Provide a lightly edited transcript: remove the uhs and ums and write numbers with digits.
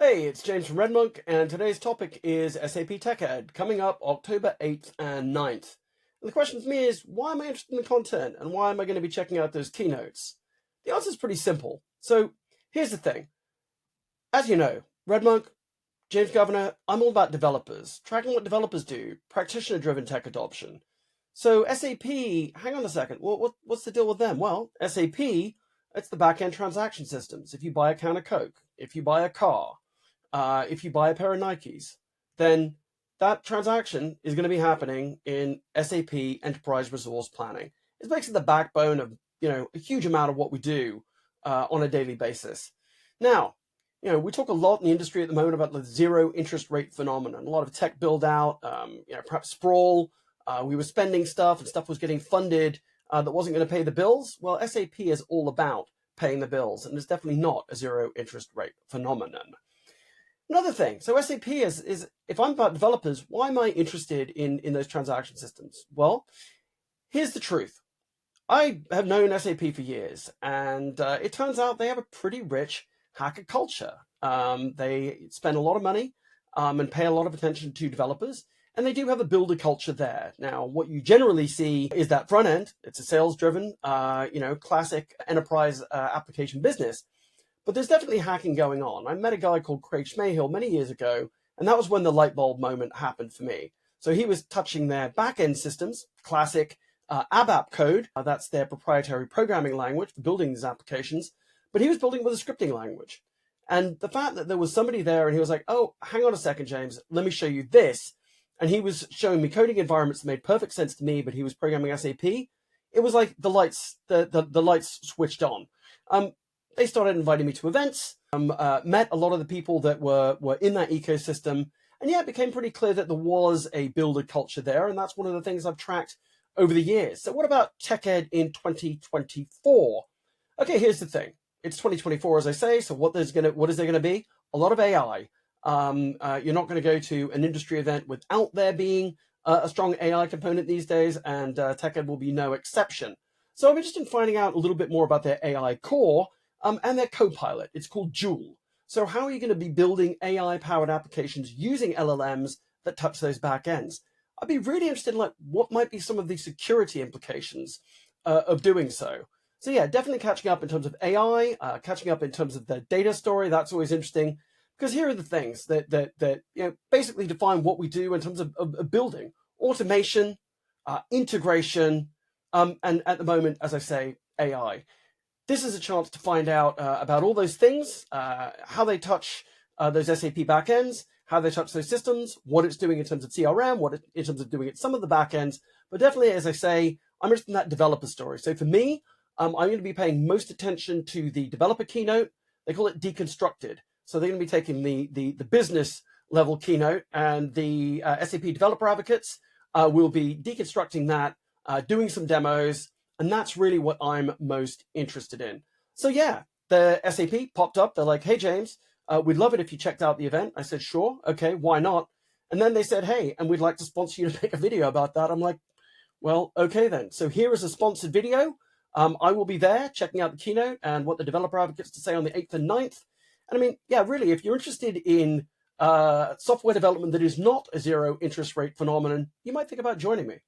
Hey, it's James from RedMonk, and today's topic is SAP TechEd, coming up October 8th and 9th. And the question for me is, why am I interested in the content, and why am I going to be checking out those keynotes? The answer is pretty simple. So here's the thing. As you know, RedMonk, James Governor, I'm all about developers, tracking what developers do, practitioner-driven tech adoption. So SAP, hang on a second, what's the deal with them? Well, SAP, it's the back-end transaction systems. If you buy a can of Coke, if you buy a car, if you buy a pair of Nikes, then that transaction is going to be happening in SAP Enterprise Resource Planning. It's basically the backbone of a huge amount of what we do on a daily basis. Now, we talk a lot in the industry at the moment about the zero interest rate phenomenon. A lot of tech build out, perhaps sprawl. We were spending stuff and stuff was getting funded that wasn't going to pay the bills. Well, SAP is all about paying the bills, and it's definitely not a zero interest rate phenomenon. Another thing, so SAP is if I'm about developers, why am I interested in those transaction systems? Well, here's the truth. I have known SAP for years, and it turns out they have a pretty rich hacker culture. They spend a lot of money and pay a lot of attention to developers, and they do have a builder culture there. Now, what you generally see is that front end. It's a sales-driven, classic enterprise application business. But there's definitely hacking going on. I met a guy called Craig Schmayhill many years ago, and that was when the light bulb moment happened for me. So he was touching their back-end systems, classic ABAP code. That's their proprietary programming language for building these applications. But he was building with a scripting language. And the fact that there was somebody there and he was like, oh, hang on a second, James, let me show you this. And he was showing me coding environments that made perfect sense to me, but he was programming SAP. It was like the lights switched on. They started inviting me to events, met a lot of the people that were in that ecosystem. And yeah, it became pretty clear that there was a builder culture there. And that's one of the things I've tracked over the years. So what about TechEd in 2024? Okay, here's the thing. It's 2024, as I say. So what is there going to be? A lot of AI. You're not going to go to an industry event without there being a strong AI component these days. And TechEd will be no exception. So I'm interested in finding out a little bit more about their AI core. And their copilot. It's called Joule. So how are you going to be building AI-powered applications using LLMs that touch those back ends? I'd be really interested in what might be some of the security implications of doing so. So yeah, definitely catching up in terms of AI, catching up in terms of the data story. That's always interesting because here are the things that basically define what we do in terms of building automation, integration, and at the moment, as I say, AI. This is a chance to find out about all those things, how they touch those SAP backends, how they touch those systems, what it's doing in terms of CRM, in terms of doing it some of the backends. But definitely, as I say, I'm interested in that developer story. So for me, I'm going to be paying most attention to the developer keynote. They call it deconstructed. So they're going to be taking the business level keynote, and the SAP developer advocates will be deconstructing that, doing some demos. And that's really what I'm most interested in. So yeah, the SAP popped up. They're like, hey, James, we'd love it if you checked out the event. I said, sure. Okay, why not? And then they said, hey, and we'd like to sponsor you to make a video about that. I'm like, well, okay then. So here is a sponsored video. I will be there checking out the keynote and what the developer advocates to say on the 8th and 9th. And I mean, yeah, really, if you're interested in software development that is not a zero interest rate phenomenon, you might think about joining me.